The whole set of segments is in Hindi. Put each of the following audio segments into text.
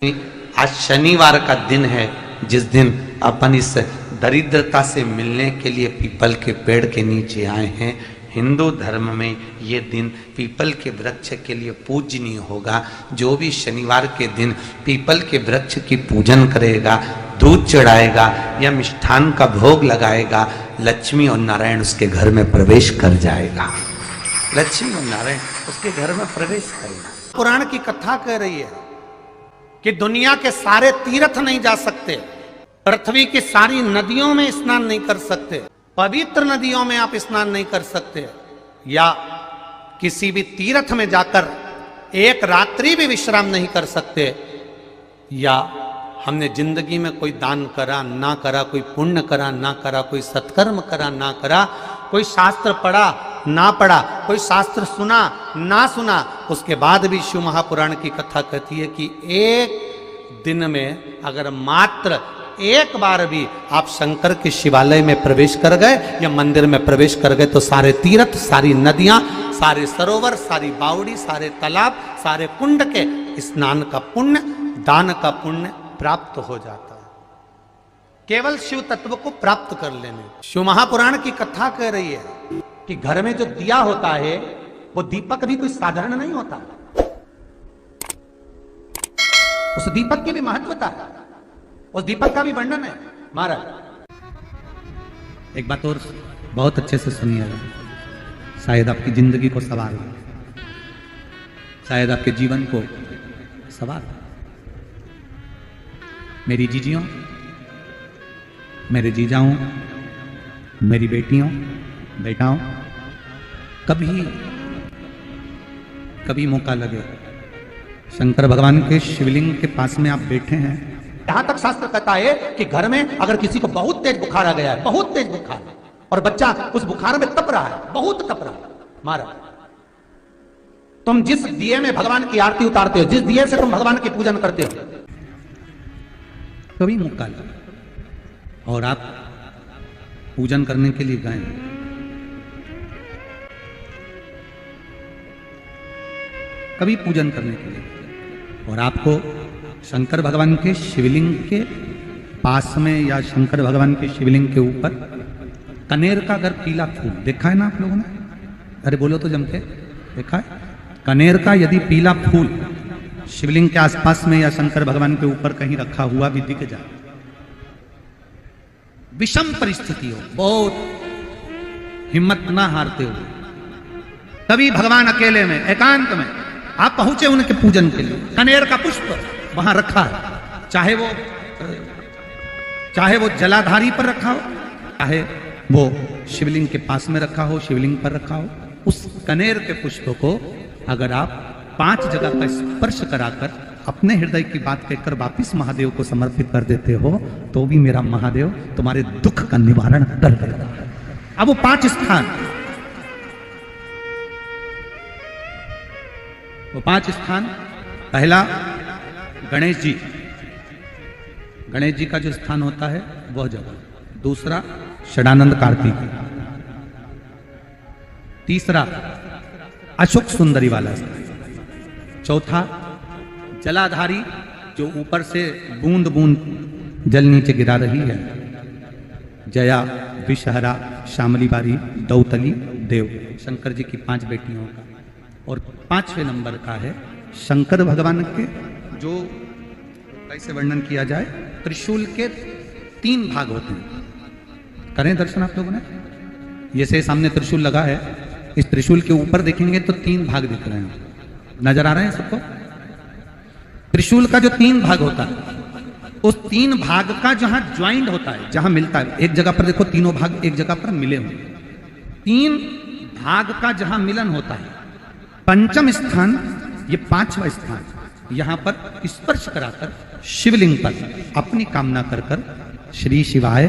आज शनिवार का दिन है जिस दिन अपन इस दरिद्रता से मिलने के लिए पीपल के पेड़ के नीचे आए हैं। हिंदू धर्म में ये दिन पीपल के वृक्ष के लिए पूजनीय होगा। जो भी शनिवार के दिन पीपल के वृक्ष की पूजन करेगा, दूध चढ़ाएगा या मिष्ठान का भोग लगाएगा, लक्ष्मी और नारायण उसके घर में प्रवेश कर जाएगा। लक्ष्मी और नारायण उसके घर में प्रवेश करेगा। पुराण की कथा कह रही है कि दुनिया के सारे तीर्थ नहीं जा सकते, पृथ्वी की सारी नदियों में स्नान नहीं कर सकते, पवित्र नदियों में आप स्नान नहीं कर सकते, या किसी भी तीर्थ में जाकर एक रात्रि भी विश्राम नहीं कर सकते, या हमने जिंदगी में कोई दान करा ना करा, कोई पुण्य करा ना करा, कोई सत्कर्म करा ना करा, कोई शास्त्र पढ़ा ना पढ़ा, कोई शास्त्र सुना ना सुना, उसके बाद भी शिव महापुराण की कथा कहती है कि एक दिन में अगर मात्र एक बार भी आप शंकर के शिवालय में प्रवेश कर गए या मंदिर में प्रवेश कर गए तो सारे तीर्थ, सारी नदियां, सारे सरोवर, सारी बावड़ी, सारे तालाब, सारे कुंड के स्नान का पुण्य, दान का पुण्य प्राप्त हो जाता है। केवल शिव तत्व को प्राप्त कर लेने। शिव महापुराण की कथा कह रही है कि घर में जो दिया होता है वो दीपक भी कोई साधारण नहीं होता, उस दीपक की भी महत्वता है, उस दीपक का भी वर्णन है। महाराज एक बात और बहुत अच्छे से सुनिएगा, शायद आपकी जिंदगी को सवार हो, शायद आपके जीवन को सवार हो। मेरी जीजियों, मेरे जीजाओं, मेरी बेटियों, बेटाओं, कभी मौका लगे शंकर भगवान के शिवलिंग के पास में आप बैठे हैं। यहां तक शास्त्र कहता है कि घर में अगर किसी को बहुत तेज बुखार आ गया है, बहुत तेज बुखार, और बच्चा उस बुखार में तप रहा है, बहुत तप रहा है, महाराज तुम जिस दिए में भगवान की आरती उतारते हो, जिस दिए से तुम भगवान की पूजन करते हो, कभी मौका लगा और आप पूजन करने के लिए गए, कभी पूजन करने के लिए, और आपको शंकर भगवान के शिवलिंग के पास में या शंकर भगवान के शिवलिंग के ऊपर कनेर का अगर पीला फूल देखा है ना आप लोगों ने, अरे बोलो तो जम के, देखा है? कनेर का यदि पीला फूल शिवलिंग के आसपास में या शंकर भगवान के ऊपर कहीं रखा हुआ भी दिख जाए, विषम परिस्थिति हो, बहुत हिम्मत ना हारते हो, तभी भगवान अकेले में एकांत में आप पहुंचे उनके पूजन के लिए, कनेर का पुष्प वहां रखा है, चाहे वो जलाधारी पर रखा हो, चाहे वो शिवलिंग के पास में रखा हो, शिवलिंग पर रखा हो, उस कनेर के पुष्प को अगर आप 5 जगह का स्पर्श कराकर अपने हृदय की बात कहकर वापिस महादेव को समर्पित कर देते हो तो भी मेरा महादेव तुम्हारे दुख का निवारण कर देगा। अब वो 5 स्थान, वो 5 स्थान, पहला गणेश जी, गणेश जी का जो स्थान होता है वह जगह, दूसरा षडानंद कार्तिक, तीसरा अशोक सुंदरी वाला स्थान, चौथा जलाधारी जो ऊपर से बूंद बूंद जल नीचे गिरा रही है, जया, विषहरा, शामली बारी, दौतली, देव, शंकर जी की 5 बेटियों का, और 5वें नंबर का है शंकर भगवान के, जो कैसे वर्णन किया जाए, त्रिशूल के 3 भाग होते हैं। करें दर्शन आप लोगों ने, ये से सामने त्रिशूल लगा है, इस त्रिशूल के ऊपर देखेंगे तो 3 भाग दिख रहे हैं, नजर आ रहे हैं सबको? त्रिशूल का जो 3 भाग होता है, उस 3 भाग का जहां ज्वाइंट होता है, जहां मिलता है, एक जगह पर देखो तीनों भाग एक जगह पर मिले हुए, 3 भाग का जहां मिलन होता है, 5वां स्थान, ये 5वां स्थान, यहां पर स्पर्श कराकर शिवलिंग पर अपनी कामना कर कर श्री शिवाय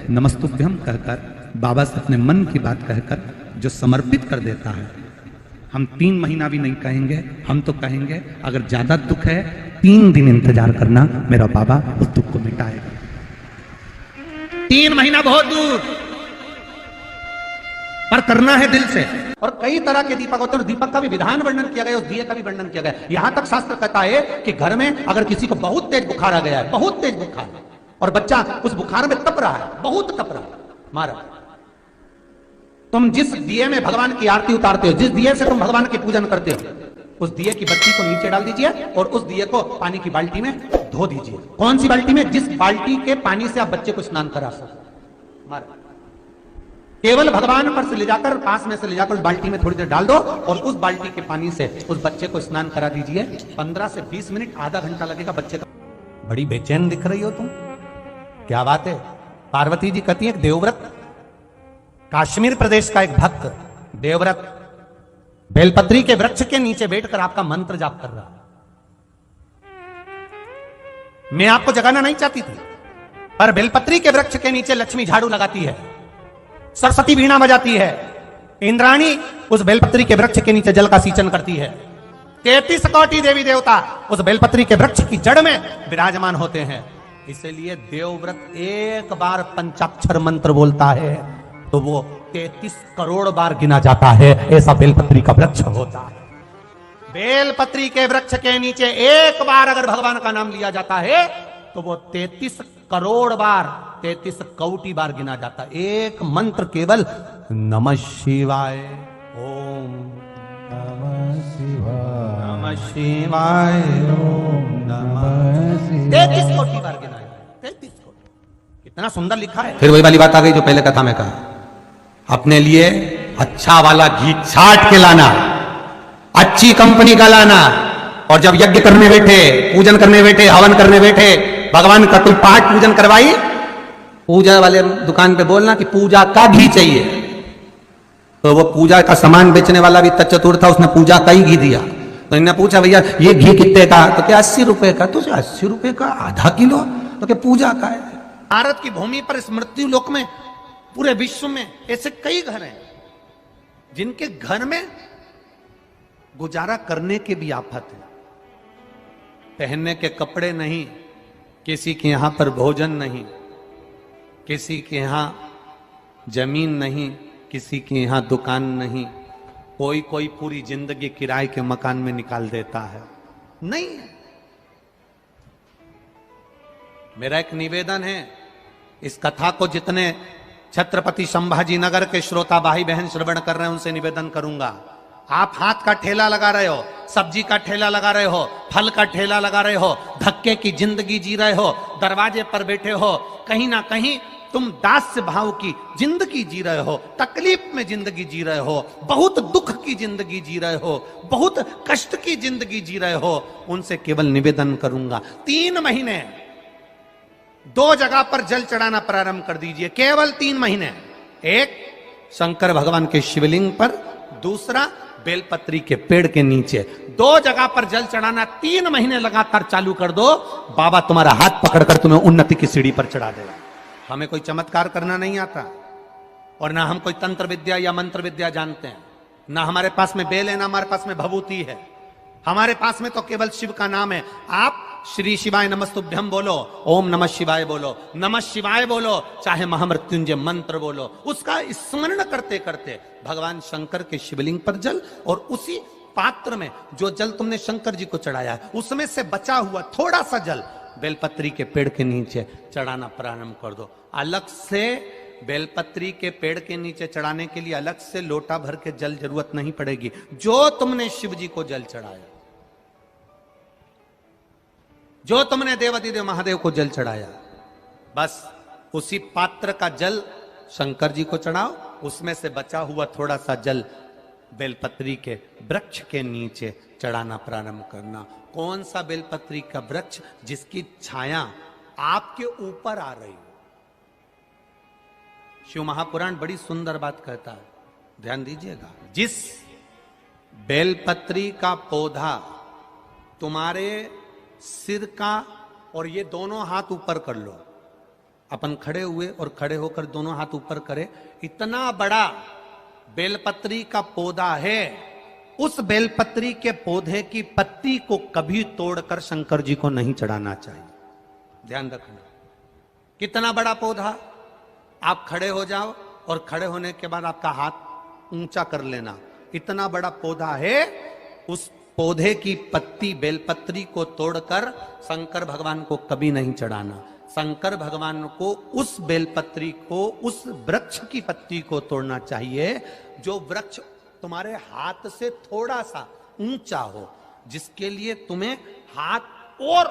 नमस्तुभ्यम कहकर बाबा से अपने मन की बात कहकर जो समर्पित कर देता है, हम 3 महीना भी नहीं कहेंगे, हम तो कहेंगे अगर ज्यादा दुख है 3 दिन इंतजार करना, मेरा बाबा उस दुख को मिटाएगा। 3 महीना बहुत दूर, पर करना है दिल से। और कई तरह के दीपक होते हैं, दीपक का भी विधान वर्णन किया गया, उस दिए का भी वर्णन किया गया। यहां तक शास्त्र कहता है कि घर में अगर किसी को बहुत तेज बुखार आ गया है, बहुत तेज बुखार, और बच्चा उस बुखार में तप रहा है, बहुत तप रहा है, मारा, तुम जिस दिए में भगवान की आरती उतारते हो, जिस दिए से तुम भगवान की पूजन करते हो, उस दिए की बत्ती को नीचे डाल दीजिए और उस दिए को पानी की बाल्टी में धो दीजिए। कौन सी बाल्टी में? जिस बाल्टी के पानी से आप बच्चे को स्नान करा सको। मारा, केवल भगवान पर से ले जाकर, पास में से ले जाकर उस बाल्टी में थोड़ी देर डाल दो और उस बाल्टी के पानी से उस बच्चे को स्नान करा दीजिए। 15 से 20 मिनट, आधा घंटा लगेगा बच्चे का। बड़ी बेचैन दिख रही हो तुम, क्या बात है? पार्वती जी कहती है, देवव्रत, कश्मीर प्रदेश का एक भक्त देवव्रत बेलपत्री के वृक्ष के नीचे बैठकर आपका मंत्र जाप कर रहा। मैं आपको जगाना नहीं चाहती थी, पर बेलपत्री के वृक्ष के नीचे लक्ष्मी झाड़ू लगाती है, सरस्वती वीणा बजाती है, इंद्राणी उस बेलपत्री के वृक्ष के नीचे जल का सींचन करती है, 33 कोटि देवी देवता उस बेलपत्री के वृक्ष की जड़ में विराजमान होते हैं। इसलिए देवव्रत एक बार पंचाक्षर मंत्र बोलता है तो वो 33 करोड़ बार गिना जाता है, ऐसा बेलपत्री का वृक्ष होता है। बेलपत्री के वृक्ष के नीचे एक बार अगर भगवान का नाम लिया जाता है तो वो 33 करोड़ बार, 33 कोटि बार गिना जाता है। एक मंत्र केवल नमः शिवाय, ओम नमः शिवाय, नमः शिवाय, ओम नमः शिवाय, 33 कोटि बार गिना है, 33 कोटि। कितना सुंदर लिखा है। फिर वही वाली बात आ गई जो पहले कथा में कहा, अपने लिए अच्छा वाला घी छाट के लाना, अच्छी कंपनी का लाना, और जब यज्ञ करने बैठे, पूजन करने बैठे, हवन करने बैठे, भगवान का कोई पाठ पूजन करवाई, पूजा वाले दुकान पे बोलना कि पूजा का घी चाहिए। तो वो पूजा का सामान बेचने वाला भी चतुर था, उसने पूजा का ही घी दिया। तो इन्होंने पूछा, भैया ये घी कितने का? तो क्या 80 रुपए का? तो 80 रुपए का आधा किलो? तो क्या पूजा का है? भारत की भूमि पर इस मृत्यु लोक में, पूरे विश्व में ऐसे कई घर हैं जिनके घर में गुजारा करने के भी आफत है। पहनने के कपड़े नहीं, किसी के यहां पर भोजन नहीं, किसी के यहां जमीन नहीं, किसी के यहां दुकान नहीं, कोई कोई पूरी जिंदगी किराए के मकान में निकाल देता है। नहीं, मेरा एक निवेदन है, इस कथा को जितने छत्रपति संभाजी नगर के श्रोता भाई बहन श्रवण कर रहे हैं उनसे निवेदन करूंगा, आप हाथ का ठेला लगा रहे हो, सब्जी का ठेला लगा रहे हो, फल का ठेला लगा रहे हो, धक्के की जिंदगी जी रहे हो, दरवाजे पर बैठे हो, कहीं ना कहीं तुम दास्य भाव की जिंदगी जी रहे हो, तकलीफ में जिंदगी जी रहे हो, बहुत दुख की जिंदगी जी रहे हो, बहुत कष्ट की जिंदगी जी रहे हो, उनसे केवल निवेदन करूंगा, 3 महीने 2 जगह पर जल चढ़ाना प्रारंभ कर दीजिए, केवल 3 महीने। एक शंकर भगवान के शिवलिंग पर, दूसरा बेलपत्री के पेड़ के नीचे, 2 जगह पर जल चढ़ाना 3 महीने लगातार चालू कर दो, बाबा तुम्हारा हाथ पकड़कर तुम्हें उन्नति की सीढ़ी पर चढ़ा देगा। हमें कोई चमत्कार करना नहीं आता, और ना हम कोई तंत्र विद्या या मंत्र विद्या जानते हैं, ना हमारे पास में बेल है, ना हमारे पास में भभूति है, हमारे पास में तो केवल शिव का नाम है। आप श्री शिवाय नमस्तुभ्यम बोलो, ओम नमः शिवाय बोलो, नमः शिवाय बोलो, चाहे महामृत्युंजय मंत्र बोलो, उसका स्मरण करते करते भगवान शंकर के शिवलिंग पर जल, और उसी पात्र में जो जल तुमने शंकर जी को चढ़ाया है उसमें से बचा हुआ थोड़ा सा जल बेलपत्री के पेड़ के नीचे चढ़ाना प्रारंभ कर दो। अलग से बेलपत्री के पेड़ के नीचे चढ़ाने के लिए अलग से लोटा भर के जल जरूरत नहीं पड़ेगी। जो तुमने शिव जी को जल चढ़ाया, जो तुमने देवाधिदेव महादेव को जल चढ़ाया, बस उसी पात्र का जल शंकर जी को चढ़ाओ, उसमें से बचा हुआ थोड़ा सा जल बेलपत्री के वृक्ष के नीचे चढ़ाना प्रारंभ करना। कौन सा बेलपत्री का वृक्ष? जिसकी छाया आपके ऊपर आ रही हो। शिव महापुराण बड़ी सुंदर बात कहता है, ध्यान दीजिएगा। जिस बेलपत्री का पौधा तुम्हारे सिर का, और ये दोनों हाथ ऊपर कर लो, अपन खड़े हुए और खड़े होकर दोनों हाथ ऊपर करे, इतना बड़ा बेलपत्री का पौधा है, उस बेलपत्री के पौधे की पत्ती को कभी तोड़कर शंकर जी को नहीं चढ़ाना चाहिए। ध्यान रखना, कितना बड़ा पौधा। आप खड़े हो जाओ और खड़े होने के बाद आपका हाथ ऊंचा कर लेना। इतना बड़ा पौधा है, उस पौधे की पत्ती बेलपत्री को तोड़कर शंकर भगवान को कभी नहीं चढ़ाना। शंकर भगवान को उस बेलपत्री को, उस वृक्ष की पत्ती को तोड़ना चाहिए जो वृक्ष तुम्हारे हाथ से थोड़ा सा ऊंचा हो, जिसके लिए तुम्हें हाथ और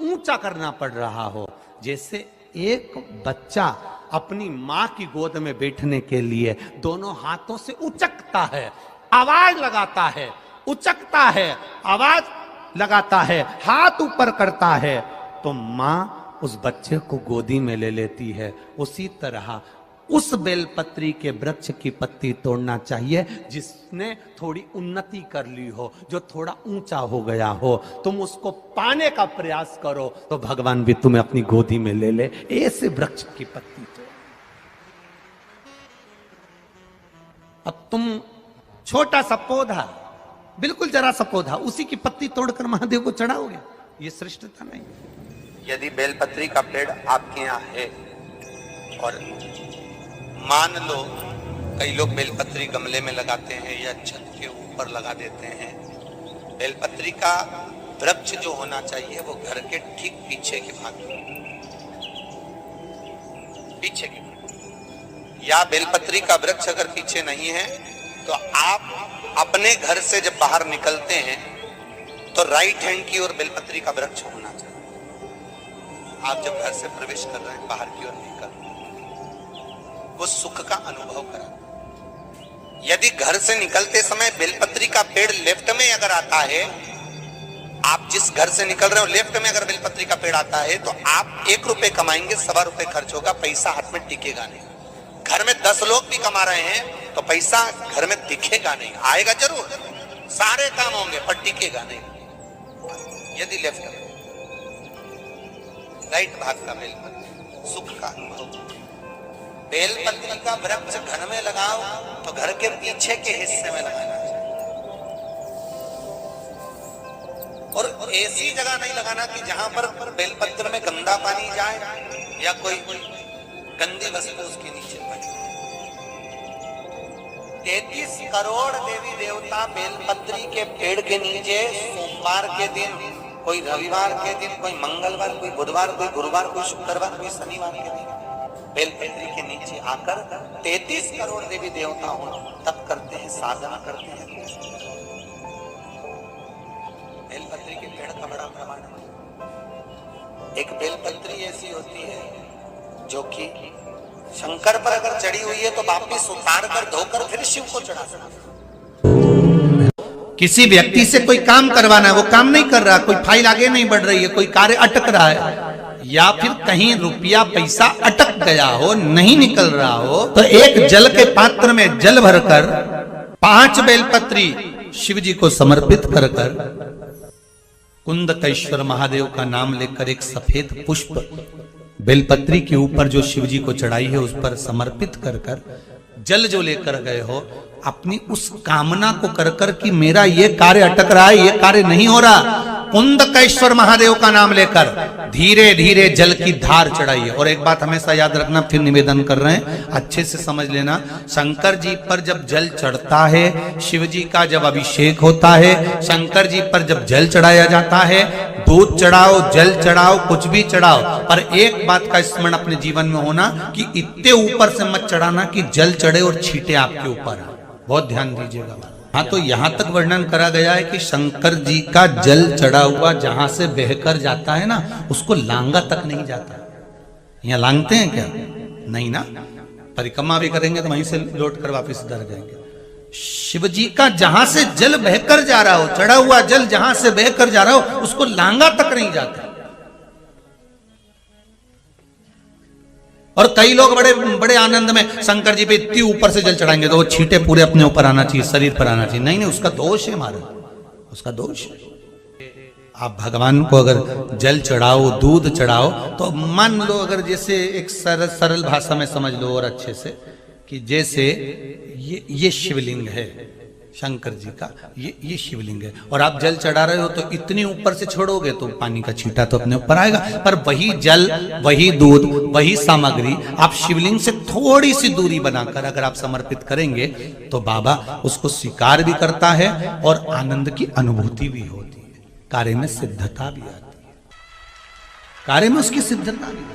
ऊंचा करना पड़ रहा हो। जैसे एक बच्चा अपनी मां की गोद में बैठने के लिए दोनों हाथों से उचकता है, आवाज लगाता है, उचकता है, आवाज लगाता है, हाथ ऊपर करता है, तो मां उस बच्चे को गोदी में ले लेती है। उसी तरह उस बेलपत्री के वृक्ष की पत्ती तोड़ना चाहिए जिसने थोड़ी उन्नति कर ली हो, जो थोड़ा ऊंचा हो गया हो। तुम उसको पाने का प्रयास करो तो भगवान भी तुम्हें अपनी गोदी में ले ले। ऐसे वृक्ष की पत्ती तोड़। अब तुम छोटा सा पौधा, बिल्कुल जरा सा पौधा, उसी की पत्ती तोड़कर महादेव को चढ़ाओगे, ये श्रेष्ठता नहीं। यदि बेलपत्री का पेड़ आपके यहाँ है और मान लो कई लोग बेलपत्री गमले में लगाते हैं या छत के ऊपर लगा देते हैं, बेलपत्री का वृक्ष जो होना चाहिए वो घर के ठीक पीछे के भाग में, पीछे के भाग। या बेलपत्री का वृक्ष अगर पीछे नहीं है तो आप अपने घर से जब बाहर निकलते हैं तो राइट हैंड की ओर बेलपत्री का वृक्ष होना चाहिए। आप जब घर से प्रवेश कर रहे हैं, बाहर की ओर निकल, वो सुख का अनुभव करा। यदि घर से निकलते समय बेलपत्री का पेड़ लेफ्ट में अगर आता है, आप जिस घर से निकल रहे हो लेफ्ट में अगर बेलपत्री का पेड़ आता है तो आप 1 रुपए कमाएंगे, 1.25 रुपए खर्च होगा, पैसा हाथ में टिकेगा नहीं। घर में 10 लोग भी कमा रहे हैं तो पैसा घर में दिखेगा नहीं, आएगा जरूर, सारे काम होंगे पर टिकेगा नहीं। यदि लेफ्ट में, राइट भाग का बेलपत्री सुख का अनुभव। बेलपत्री का वृक्ष घर में लगाओ तो घर के पीछे के हिस्से में लगाना चाहिए, और ऐसी जगह नहीं लगाना कि जहां पर बेलपत्र में गंदा पानी जाए या कोई गंदी वस्तु उसके नीचे पड़े। 33 करोड़ देवी देवता बेलपत्री के पेड़ के नीचे सोमवार के दिन, कोई रविवार के दिन, कोई मंगलवार, कोई बुधवार, कोई गुरुवार, कोई शुक्रवार, कोई शनिवार के दिन बेलपत्री के नीचे आकर 33 करोड़ देवी देवता हो तप करते हैं, साधना करते हैं। बेलपत्री के पेड़ का बड़ा प्रमाण है। एक बेलपत्री ऐसी होती है जो कि शंकर पर अगर चढ़ी हुई है तो वापिस उतार कर धोकर फिर शिव को चढ़ा सकते। किसी व्यक्ति से कोई काम करवाना है, वो काम नहीं कर रहा, कोई फाइल आगे नहीं बढ़ रही है, कोई कार्य अटक रहा है, या फिर कहीं रुपया पैसा अटक गया हो, नहीं निकल रहा हो, तो एक जल के पात्र में जल भरकर 5 बेलपत्री शिव जी को समर्पित कर कुंदकेश्वर महादेव का नाम लेकर एक सफेद पुष्प बेलपत्री के ऊपर जो शिव जी को चढ़ाई है उस पर समर्पित कर जल जो लेकर गए हो, अपनी उस कामना को कर कि मेरा ये कार्य अटक रहा है, ये कार्य नहीं हो रहा, कुंदकेश्वर महादेव का नाम लेकर धीरे धीरे जल की धार चढ़ाइए। और एक बात हमेशा याद रखना, फिर निवेदन कर रहे हैं, अच्छे से समझ लेना, शंकर जी पर जब जल चढ़ता है, शिव जी का जब अभिषेक होता है, शंकर जी पर जब जल चढ़ाया जाता है, दूध चढ़ाओ, जल चढ़ाओ, कुछ भी चढ़ाओ, पर एक बात का स्मरण अपने जीवन में होना कि इतने ऊपर से मत चढ़ाना कि जल चढ़े और छींटे आपके ऊपर आए। बहुत ध्यान दीजिएगा। हाँ, तो यहां तक वर्णन करा गया है कि शंकर जी का जल चढ़ा हुआ जहां से बहकर जाता है ना, उसको लांगा तक नहीं जाता। यहाँ लांगते हैं क्या? नहीं ना, परिक्रमा भी करेंगे तो वहीं से लौट कर वापिस इधर जाएंगे। शिव जी का जहां से जल बहकर जा रहा हो, चढ़ा हुआ जल जहां से बहकर जा रहा हो, उसको लांगा तक नहीं जाता। और कई लोग बड़े बड़े आनंद में शंकर जी पे इतनी ऊपर से जल चढ़ाएंगे तो वो छींटे पूरे अपने ऊपर आना चाहिए, शरीर पर आना चाहिए। नहीं नहीं, उसका दोष है हमारा, उसका दोष है। आप भगवान को अगर जल चढ़ाओ, दूध चढ़ाओ, तो मान लो अगर जैसे एक सरल भाषा में समझ लो और अच्छे से, कि जैसे ये शिवलिंग है, शंकर जी का ये शिवलिंग है। और आप जल चढ़ा रहे हो तो इतनी ऊपर से छोड़ोगे तो पानी का छींटा तो अपने ऊपर आएगा, पर वही जल, वही दूध, वही सामग्री आप शिवलिंग से थोड़ी सी दूरी बनाकर अगर आप समर्पित करेंगे तो बाबा उसको स्वीकार भी करता है और आनंद की अनुभूति भी होती है। कार्य में सिद्धता भी आती है, कार्य में उसकी सिद्धता भी